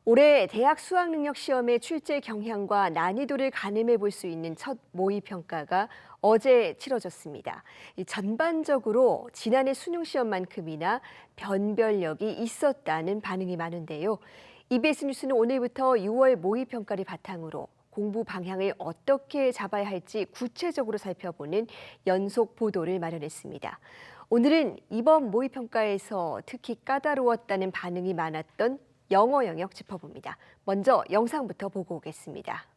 올해 대학 수학능력 시험의 출제 경향과 난이도를 가늠해 볼 수 있는 첫 모의평가가 어제 치러졌습니다. 전반적으로 지난해 수능 시험만큼이나 변별력이 있었다는 반응이 많은데요. EBS 뉴스는 오늘부터 6월 모의평가를 바탕으로 공부 방향을 어떻게 잡아야 할지 구체적으로 살펴보는 연속 보도를 마련했습니다. 오늘은 이번 모의평가에서 특히 까다로웠다는 반응이 많았던 영어 영역 짚어봅니다. 먼저 영상부터 보고 오겠습니다.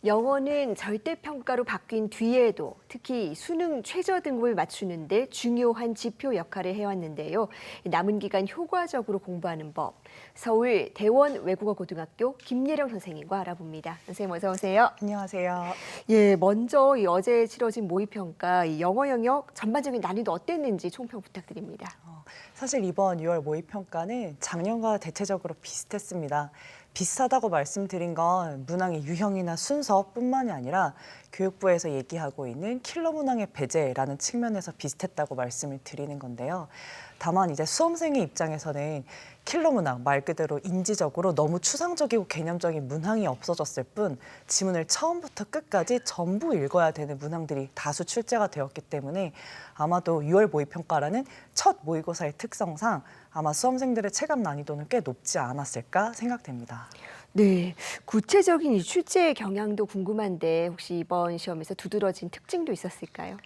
영어는 절대평가로 바뀐 뒤에도 특히 수능 최저 등급을 맞추는데 중요한 지표 역할을 해왔는데요. 남은 기간 효과적으로 공부하는 법, 서울 대원 외국어고등학교 김예령 선생님과 알아봅니다. 선생님 어서 오세요. 안녕하세요. 예, 먼저 어제 치러진 모의평가 이 영어 영역 전반적인 난이도 어땠는지 총평 부탁드립니다. 사실 이번 6월 모의평가는 작년과 대체적으로 비슷했습니다. 비슷하다고 말씀드린 건 문항의 유형이나 순서뿐만이 아니라 교육부에서 얘기하고 있는 킬러 문항의 배제라는 측면에서 비슷했다고 말씀을 드리는 건데요. 다만 이제 수험생의 입장에서는 킬러 문항, 말 그대로 인지적으로 너무 추상적이고 개념적인 문항이 없어졌을 뿐 지문을 처음부터 끝까지 전부 읽어야 되는 문항들이 다수 출제가 되었기 때문에 아마도 6월 모의평가라는 첫 모의고사의 특성상 아마 수험생들의 체감 난이도는 꽤 높지 않았을까 생각됩니다. 네, 구체적인 이 출제 경향도 궁금한데 혹시 이번 시험에서 두드러진 특징도 있었을까요?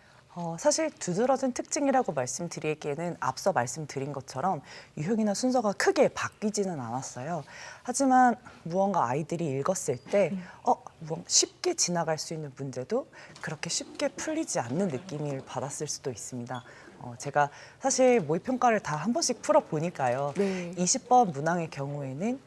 사실 두드러진 특징이라고 말씀드리기에는 앞서 말씀드린 것처럼 유형이나 순서가 크게 바뀌지는 않았어요. 하지만 무언가 아이들이 읽었을 때 쉽게 지나갈 수 있는 문제도 그렇게 쉽게 풀리지 않는 느낌을 받았을 수도 있습니다. 제가 사실 모의평가를 다 한 번씩 풀어보니까요. 네. 20번 문항의 경우에는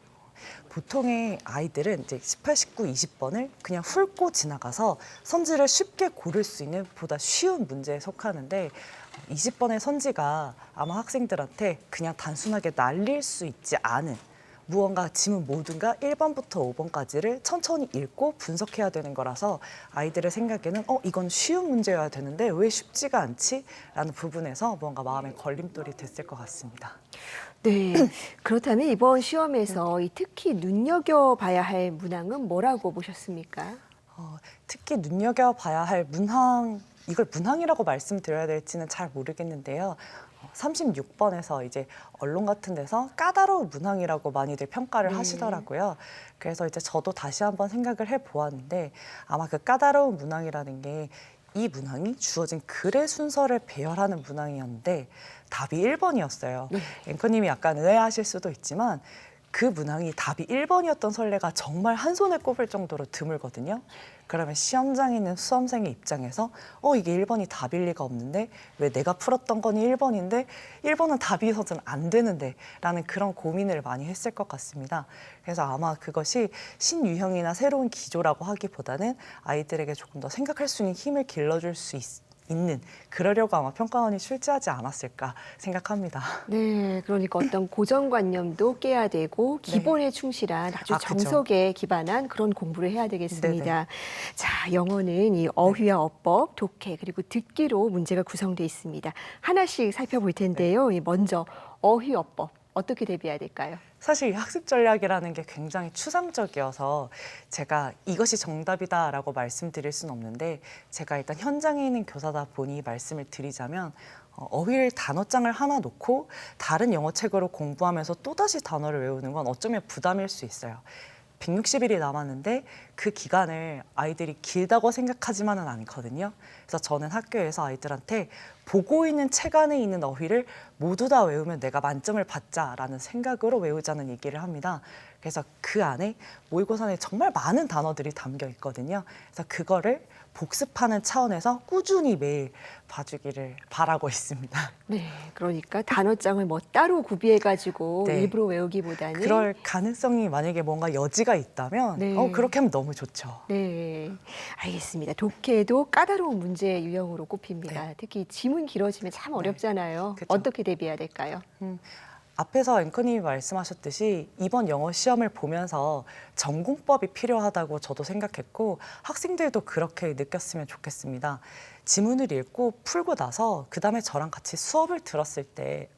보통의 아이들은 이제 18, 19, 20번을 그냥 훑고 지나가서 선지를 쉽게 고를 수 있는 보다 쉬운 문제에 속하는데 20번의 선지가 아마 학생들한테 그냥 단순하게 날릴 수 있지 않은 무언가 지문 모든가 1번부터 5번까지를 천천히 읽고 분석해야 되는 거라서 아이들의 생각에는 이건 쉬운 문제여야 되는데 왜 쉽지가 않지? 라는 부분에서 뭔가 마음의 걸림돌이 됐을 것 같습니다. 네, 그렇다면 이번 시험에서 이 특히 눈여겨봐야 할 문항은 뭐라고 보셨습니까? 특히 눈여겨봐야 할 문항, 이걸 문항이라고 말씀드려야 될지는 잘 모르겠는데요. 36번에서 이제 언론 같은 데서 까다로운 문항이라고 많이들 평가를 하시더라고요. 그래서 이제 저도 다시 한번 생각을 해보았는데 아마 그 까다로운 문항이라는 게 이 문항이 주어진 글의 순서를 배열하는 문항이었는데 답이 1번이었어요. 앵커님이 약간 의아하실 수도 있지만 그 문항이 답이 1번이었던 선례가 정말 한 손에 꼽을 정도로 드물거든요. 그러면 시험장에 있는 수험생의 입장에서 이게 1번이 답일 리가 없는데 왜 내가 풀었던 거니 1번인데 1번은 답이 있어서는 안 되는데 라는 그런 고민을 많이 했을 것 같습니다. 그래서 아마 그것이 신유형이나 새로운 기조라고 하기보다는 아이들에게 조금 더 생각할 수 있는 힘을 길러줄 수 있는 그러려고 아마 평가원이 출제하지 않았을까 생각합니다. 네, 그러니까 어떤 고정관념도 깨야 되고 기본에 충실한 아주 그쵸. 정석에 기반한 그런 공부를 해야 되겠습니다. 네네. 자, 영어는 이 어휘와 어법, 독해 그리고 듣기로 문제가 구성되어 있습니다. 하나씩 살펴볼 텐데요. 먼저 어휘어법 어떻게 대비해야 될까요? 사실 이 학습 전략이라는 게 굉장히 추상적이어서 제가 이것이 정답이다라고 말씀드릴 수는 없는데 제가 일단 현장에 있는 교사다 보니 말씀을 드리자면 어휘를 단어장을 하나 놓고 다른 영어 책으로 공부하면서 또다시 단어를 외우는 건 어쩌면 부담일 수 있어요. 160일이 남았는데 그 기간을 아이들이 길다고 생각하지만은 않거든요. 그래서 저는 학교에서 아이들한테 보고 있는 책 안에 있는 어휘를 모두 다 외우면 내가 만점을 받자라는 생각으로 외우자는 얘기를 합니다. 그래서 그 안에 모의고사에 정말 많은 단어들이 담겨 있거든요. 그래서 그거를 복습하는 차원에서 꾸준히 매일 봐주기를 바라고 있습니다. 네, 그러니까 단어장을 뭐 따로 구비해가지고 네. 일부러 외우기보다는 그럴 가능성이 만약에 뭔가 여지가 있다면 네. 그렇게 하면 너무 좋죠. 네, 알겠습니다. 독해도 까다로운 문제 유형으로 꼽힙니다. 네. 특히 지문 길어지면 참 어렵잖아요. 그쵸. 어떻게 대비해야 될까요? 앞에서 앵커님이 말씀하셨듯이 이번 영어 시험을 보면서 전공법이 필요하다고 저도 생각했고 학생들도 그렇게 느꼈으면 좋겠습니다. 지문을 읽고 풀고 나서 그다음에 저랑 같이 수업을 들었을 때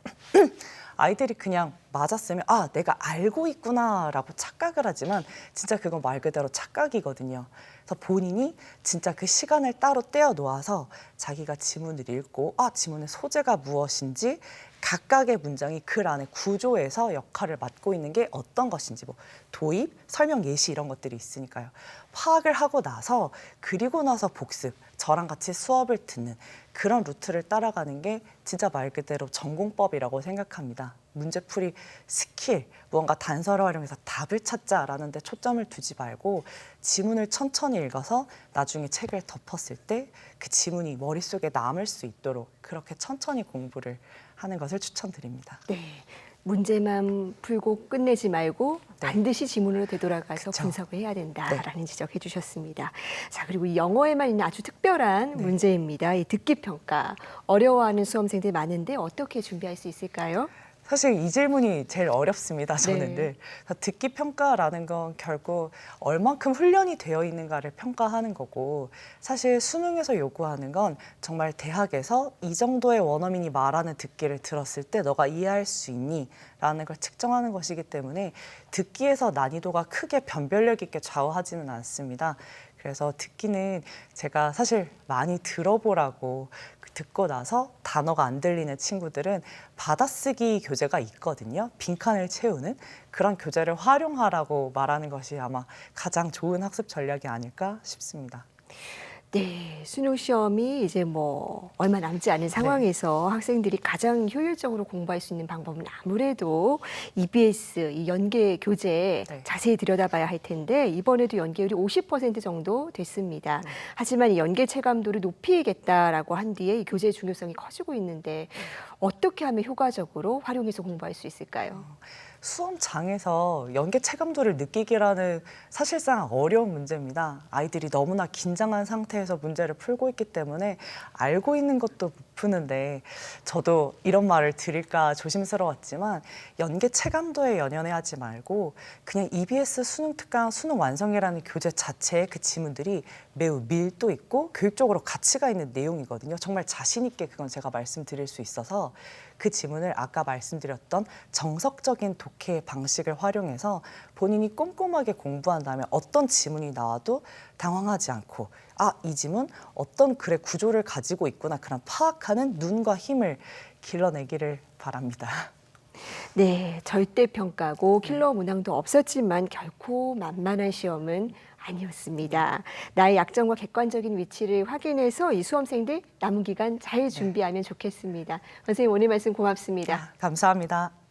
아이들이 그냥 맞았으면 아, 내가 알고 있구나라고 착각을 하지만 진짜 그건 말 그대로 착각이거든요. 그래서 본인이 진짜 그 시간을 따로 떼어 놓아서 자기가 지문을 읽고 아, 지문의 소재가 무엇인지 각각의 문장이 글 안에 구조에서 역할을 맡고 있는 게 어떤 것인지 뭐 도입, 설명, 예시 이런 것들이 있으니까요. 파악을 하고 나서 그리고 나서 복습, 저랑 같이 수업을 듣는 그런 루트를 따라가는 게 진짜 말 그대로 전공법이라고 생각합니다. 문제풀이 스킬, 무언가 단서를 활용해서 답을 찾자라는 데 초점을 두지 말고 지문을 천천히 읽어서 나중에 책을 덮었을 때 그 지문이 머릿속에 남을 수 있도록 그렇게 천천히 공부를 하는 것을 추천드립니다. 네, 문제만 풀고 끝내지 말고 네. 반드시 지문으로 되돌아가서 그쵸. 분석을 해야 된다라는 지적해 주셨습니다. 자, 그리고 이 영어에만 있는 아주 특별한 네. 문제입니다. 이 듣기 평가. 어려워하는 수험생들이 많은데 어떻게 준비할 수 있을까요? 사실 이 질문이 제일 어렵습니다. 저는 네. 늘 듣기 평가라는 건 결국 얼만큼 훈련이 되어 있는가를 평가하는 거고 사실 수능에서 요구하는 건 정말 대학에서 이 정도의 원어민이 말하는 듣기를 들었을 때 너가 이해할 수 있니? 라는 걸 측정하는 것이기 때문에 듣기에서 난이도가 크게 변별력 있게 좌우하지는 않습니다. 그래서 듣기는 제가 사실 많이 들어보라고 듣고 나서 단어가 안 들리는 친구들은 받아쓰기 교재가 있거든요. 빈칸을 채우는 그런 교재를 활용하라고 말하는 것이 아마 가장 좋은 학습 전략이 아닐까 싶습니다. 네, 수능 시험이 이제 뭐 얼마 남지 않은 상황에서 학생들이 가장 효율적으로 공부할 수 있는 방법은 아무래도 EBS, 이 연계 교재 네. 자세히 들여다봐야 할 텐데 이번에도 연계율이 50% 정도 됐습니다. 하지만 이 연계 체감도를 높이겠다라고 한 뒤에 이 교재의 중요성이 커지고 있는데 어떻게 하면 효과적으로 활용해서 공부할 수 있을까요? 수험장에서 연계 체감도를 느끼기라는 사실상 어려운 문제입니다. 아이들이 너무나 긴장한 상태에서 문제를 풀고 있기 때문에 알고 있는 것도 못 푸는데 저도 이런 말을 드릴까 조심스러웠지만 연계 체감도에 연연해하지 말고 그냥 EBS 수능 특강 수능 완성이라는 교재 자체의 그 지문들이 매우 밀도 있고 교육적으로 가치가 있는 내용이거든요. 정말 자신 있게 그건 제가 말씀드릴 수 있어서 그 지문을 아까 말씀드렸던 정석적인 독해 방식을 활용해서 본인이 꼼꼼하게 공부한 다음에 어떤 지문이 나와도 당황하지 않고 아, 이 지문 어떤 글의 구조를 가지고 있구나 그런 파악하는 눈과 힘을 길러내기를 바랍니다. 네, 절대 평가고 킬러 문항도 없었지만 결코 만만한 시험은 아니었습니다. 나의 약점과 객관적인 위치를 확인해서 이 수험생들 남은 기간 잘 준비하면 좋겠습니다. 선생님 오늘 말씀 고맙습니다. 감사합니다.